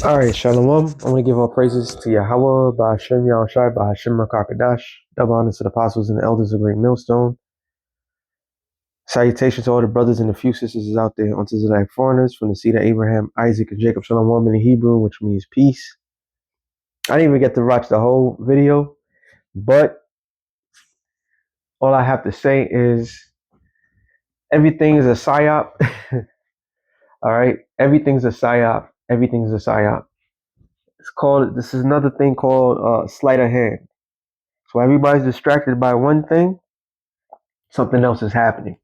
All right, Shalom. I want to give all praises to Yahweh, Ba'ashem Yahushai, Ba'ashem Rakakadash. Double honors to the apostles and the elders of Great Millstone. Salutations to all the brothers and the few sisters out there unto the like foreigners from the seed of Abraham, Isaac, and Jacob. Shalom in the Hebrew, which means peace. I didn't even get to watch the whole video, but all I have to say is everything is a psyop. All right, everything's a psyop. Everything's a psyop. This is another thing called sleight of hand. So everybody's distracted by one thing, something else is happening.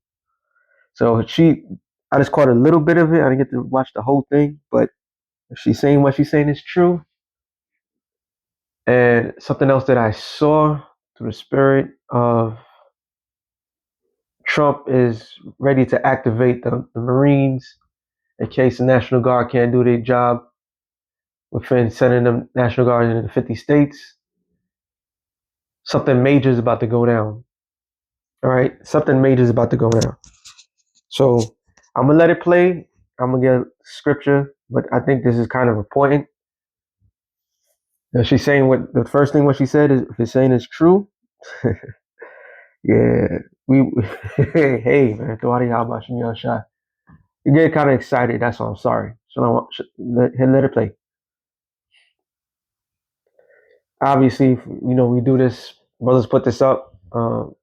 So I just caught a little bit of it. I didn't get to watch the whole thing, but if she's saying what she's saying is true. And something else that I saw through the spirit of Trump is ready to activate the Marines in case the National Guard can't do their job within sending them National Guard into the 50 states. Something major is about to go down. All right, something major is about to go down. So I'm gonna let it play. I'm gonna get scripture, but I think this is kind of important. She's saying what the first thing what she said is if it's saying it's true. Yeah, we hey man, how about you shot? You get kind of excited. That's all. I'm sorry. So I want let it play. Obviously, we do this. Brothers put this up for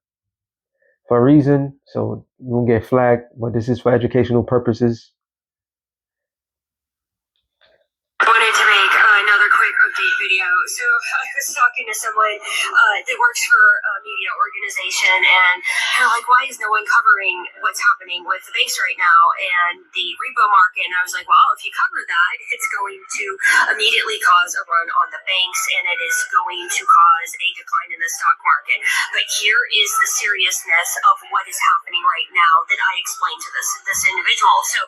a reason, so you won't get flagged. But this is for educational purposes. Wanted to make another quick update video. So I was talking to someone that works for a media organization, and they're like, "Why is no one covering what's happening with the banks right now and the repo market?" And I was like, "Well, if you cover that, it's going to immediately cause a run on the banks, and it is going to cause a decline in the stock market." But here is the seriousness of what is happening right now that I explained to this individual. So,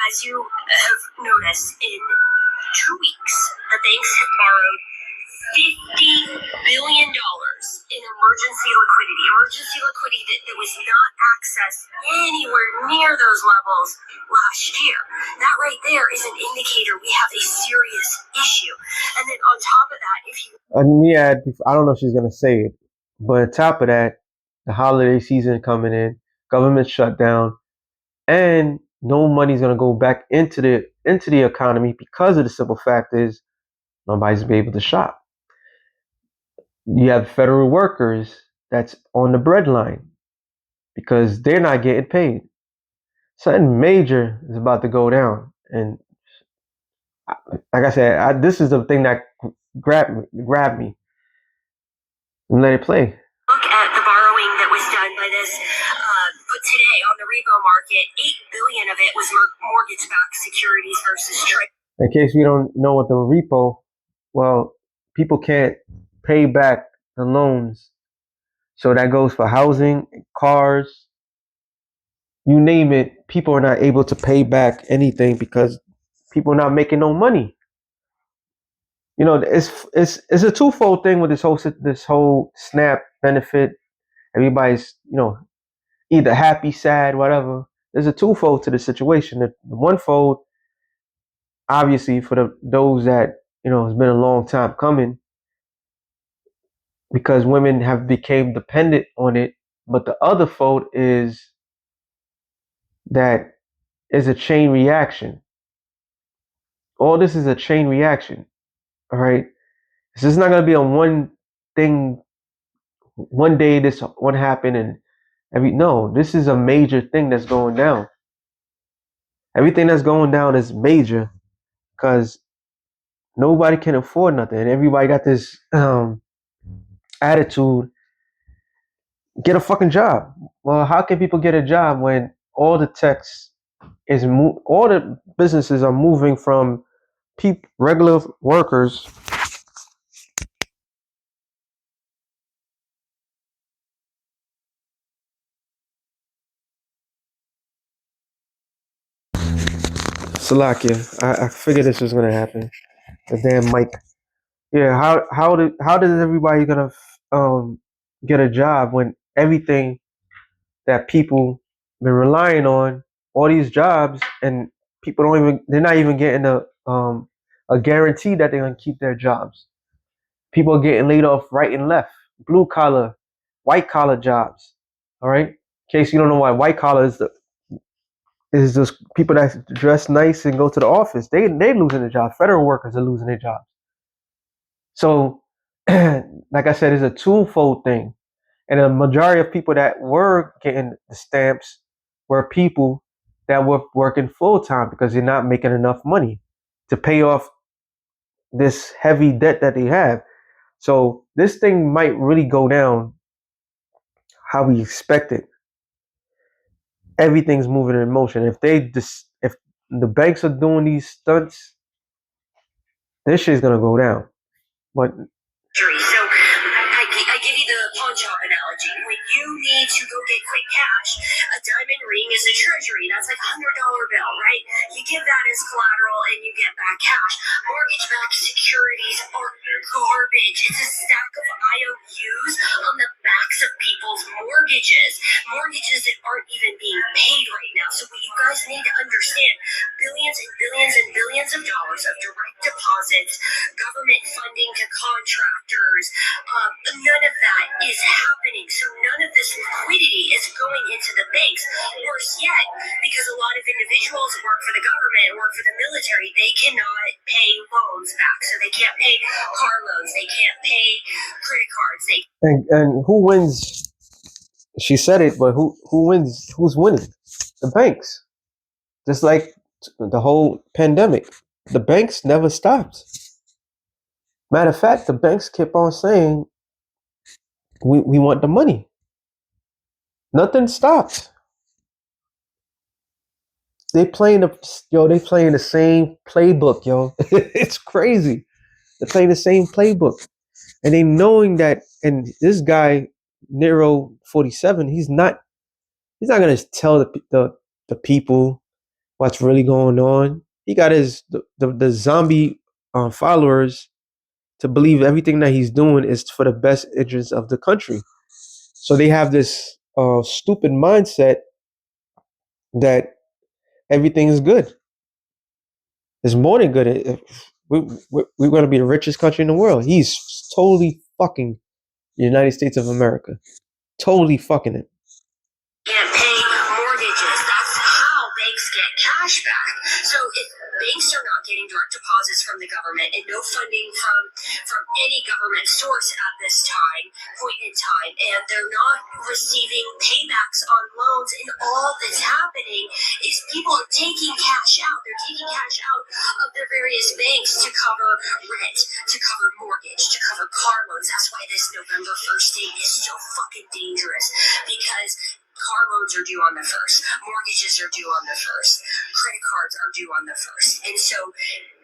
as you have noticed, in 2 weeks, the banks have borrowed $50 billion in emergency liquidity that was not accessed anywhere near those levels last year. That right there is an indicator we have a serious issue. And then on top of that, if you... I don't know if she's going to say it, but on top of that, the holiday season coming in, government shutdown, and no money's going to go back into the economy because of the simple fact is nobody's be able to shop. You have federal workers that's on the breadline because they're not getting paid. Something major is about to go down, and like I said, this is the thing that grabbed me. And let it play. Look at the borrowing that was done by this, but today on the repo market, $8 billion of it was mortgage-backed securities versus trade. In case you don't know what the repo, well, people can't pay back the loans. So that goes for housing, cars, you name it. People are not able to pay back anything because people are not making no money. It's a twofold thing with this whole SNAP benefit. Everybody's either happy, sad, whatever. There's a twofold to the situation. The one fold, obviously, for those that has been a long time coming, because women have become dependent on it. But the other fold is that is a chain reaction. All this is a chain reaction. All right. This is not going to be a one thing. One day this one happened and no, this is a major thing that's going down. Everything that's going down is major because nobody can afford nothing. Everybody got this attitude. Get a fucking job. Well, how can people get a job when all the techs all the businesses are moving from regular workers Salakia. I figured this was gonna happen. The damn mic. Yeah, how does everybody gonna get a job when everything that people been relying on, all these jobs, and people they're not even getting a guarantee that they're going to keep their jobs. People are getting laid off right and left, blue collar, white collar jobs. All right. In case you don't know why white collar is just people that dress nice and go to the office. They losing their jobs. Federal workers are losing their jobs. So, like I said, it's a twofold thing. And the majority of people that were getting the stamps were people that were working full time because they're not making enough money to pay off this heavy debt that they have. So this thing might really go down how we expect it. Everything's moving in motion. If the banks are doing these stunts, this shit's gonna go down. But So I give you the pawn shop analogy. When you need to go get quick cash, a diamond ring is a treasury. That's like $100 bill, right? You give that as collateral and you get back cash. Mortgage-backed securities are garbage. It's a stack of IOUs on the backs of people's mortgages that aren't even being paid right now. So what you guys need to understand, billions and billions and billions of dollars of direct deposits, government funding to contractors, none of that is happening. So none of this liquidity is going into the banks. Worse yet, because a lot of individuals work for the government, work for the military, they cannot pay loans back. So they can't pay car loans, they can't pay credit cards. and who wins? She said it, but who wins? Who's winning? The banks. Just like the whole pandemic, the banks never stopped. Matter of fact, the banks kept on saying, we want the money. Nothing stopped. They playing the same playbook, yo. It's crazy. They're playing the same playbook. And they knowing that, and this guy, Nero 47, he's not gonna tell the people what's really going on. He got the zombie followers to believe everything that he's doing is for the best interest of the country. So they have this stupid mindset that everything is good. It's more than good. We're going to be the richest country in the world. He's totally fucking the United States of America. Totally fucking it. Can't pay mortgages. That's how banks get cash back. So if banks are not getting direct deposits from the government and no funding from any government source at this point in time, and they're not receiving paybacks on loans, and all that's happening is people are taking cash out. They're taking cash out of their various banks to cover rent, to cover mortgage, to cover car loans. That's why this November 1st date is so fucking dangerous, because car loans are due on the 1st. Mortgages are due on the 1st. Credit cards are due on the 1st. And so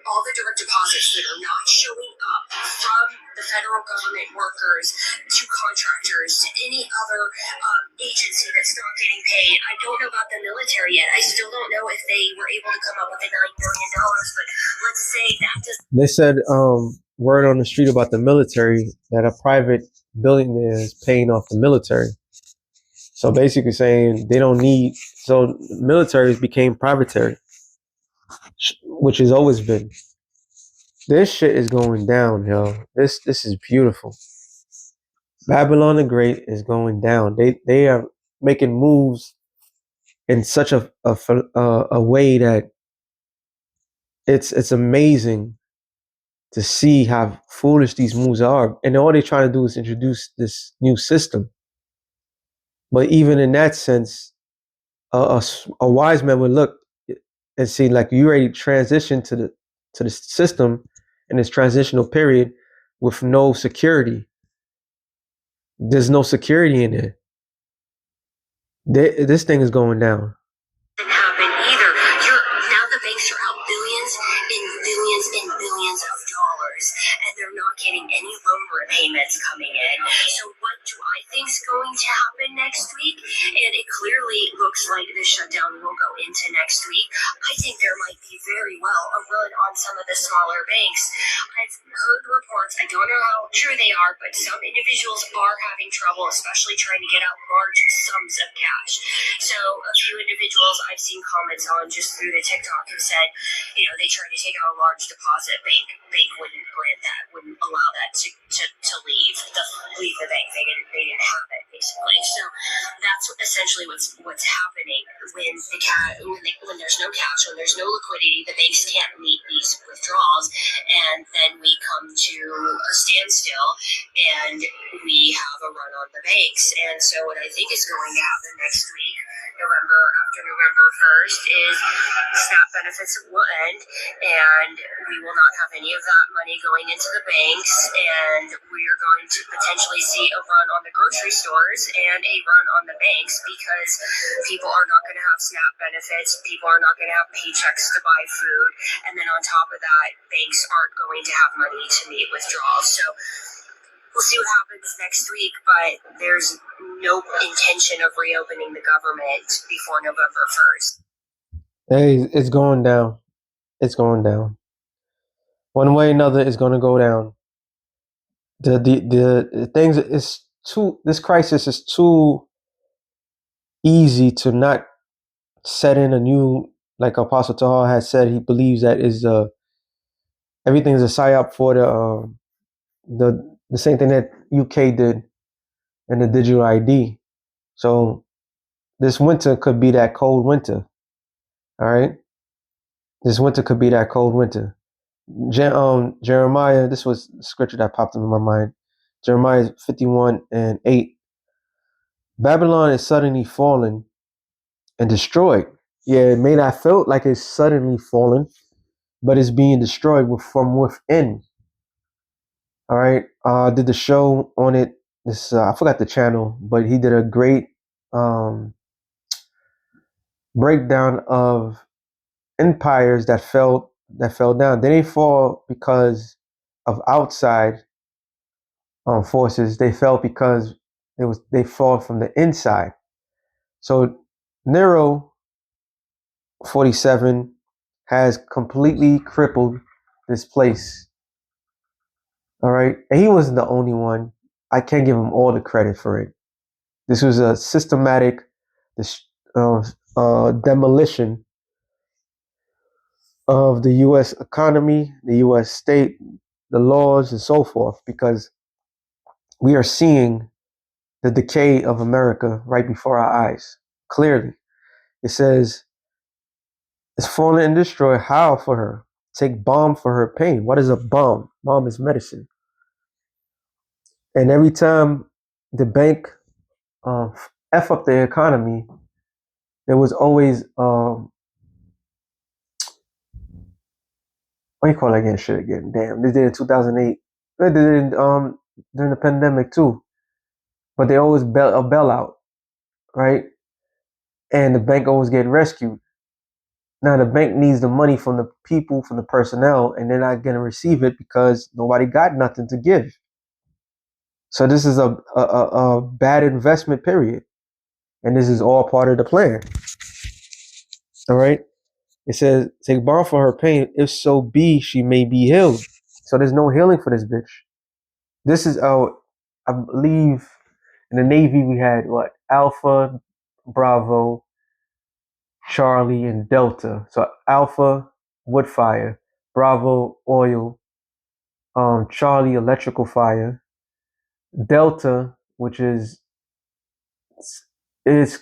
all the direct deposits that are not showing up from the federal government workers to contractors to any other agency that's not getting paid. I don't know about the military yet. I still don't know if they were able to come up with the $9 billion, but let's say that does. They said word on the street about the military that a private billionaire is paying off the military. So basically saying they don't need, so militaries became privatary, which has always been. This shit is going down, yo. This is beautiful. Babylon the Great is going down. They are making moves in such a way that it's amazing to see how foolish these moves are. And all they're trying to do is introduce this new system. But even in that sense, a wise man would look and see, like, you already transitioned to the system in this transitional period with no security. There's no security in it. This thing is going down. Didn't happen either. Now the banks are out billions and billions and billions of dollars, and they're not getting any loan repayments coming in. So what do I think's going to happen next week, and it clearly looks like the shutdown will go into next week. I think there might be very well a run on some of the smaller banks. I've heard reports, I don't know how true they are, but some individuals are having trouble, especially trying to get out large sums of cash. So a few individuals I've seen comments on just through the TikTok have said, they tried to take out a large deposit. Bank wouldn't grant that, wouldn't allow that to leave the bank. They didn't have it basically. So that's essentially what's happening when there's no cash, when there's no liquidity, the banks can't meet these withdrawals, and then we come to a standstill, and we have a run on the banks. And so what I think is going to happen next week, after November 1st, is SNAP benefits will end, and we will not have any of that money going into the banks, and we are going to potentially see a run on the grocery stores and a run on the banks, because people are not going to have SNAP benefits, people are not going to have paychecks to buy food, and then on top of that, banks aren't going to have money to meet withdrawals. So we'll see what happens next week, but there's no intention of reopening the government before November 1st. Hey, it's going down. It's going down. One way or another, it's going to go down. The things is too. This crisis is too easy to not set in a new. Like Apostle Tahar has said, he believes that everything is a psyop for the same thing that UK did in the digital ID. So this winter could be that cold winter. All right, this winter could be that cold winter. Jeremiah, this was the scripture that popped into my mind. Jeremiah 51:8. Babylon is suddenly fallen and destroyed. Yeah, it may not feel like it's suddenly fallen, but it's being destroyed from within. All right. I did the show on it. This I forgot the channel, but he did a great breakdown of empires that fell down. They didn't fall because of outside forces. They fell because they fall from the inside. So Nero 47 has completely crippled this place. All right, and he wasn't the only one. I can't give him all the credit for it. This was a systematic demolition of the U.S. economy, the U.S. state, the laws, and so forth, because we are seeing the decay of America right before our eyes. Clearly, it says, it's fallen and destroyed. How for her? Take balm for her pain. What is a balm? Balm is medicine. And every time the bank F up the economy, there was always, what do you call that again? Shit again. Damn, they did it in 2008. They did it during the pandemic too. But they always a bailout, right? And the bank always get rescued. Now the bank needs the money from the people, from the personnel, and they're not going to receive it because nobody got nothing to give. So this is a bad investment period. And this is all part of the plan. All right. It says, take balm for her pain, if so be she may be healed. So there's no healing for this bitch. This is I believe in the Navy we had what? Alpha, Bravo, Charlie, and Delta. So Alpha, wood fire, Bravo, oil, Charlie, electrical fire, Delta, which is it's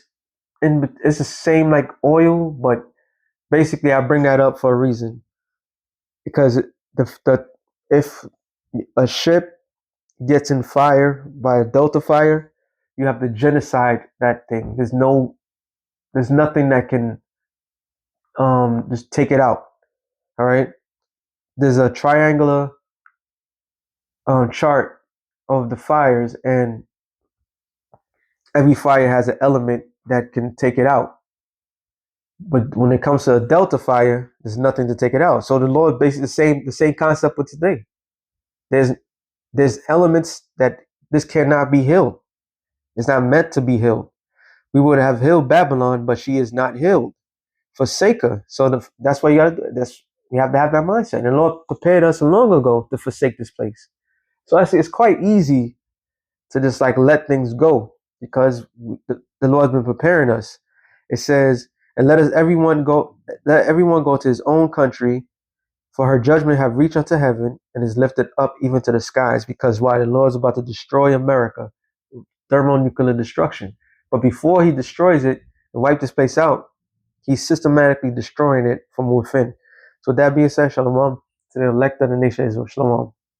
the same like oil, but basically I bring that up for a reason, because if a ship gets in fire by a Delta fire, you have to genocide that thing. There's nothing that can just take it out. All right. There's a triangular chart of the fires, and every fire has an element that can take it out. But when it comes to a Delta fire, there's nothing to take it out. So the Lord basically the same concept with today. There's elements that this cannot be healed. It's not meant to be healed. We would have healed Babylon, but she is not healed. Forsake her. So that's why you got to do it. We have to have that mindset. And the Lord prepared us long ago to forsake this place. So I say it's quite easy to just like let things go because the Lord's been preparing us. It says, and let everyone go to his own country, for her judgment have reached unto heaven and is lifted up even to the skies. Because why? The Lord's about to destroy America, thermonuclear destruction. But before he destroys it and wipe this place out, he's systematically destroying it from within. So with that being said, shalom to the elect of the nation of Israel. Shalom.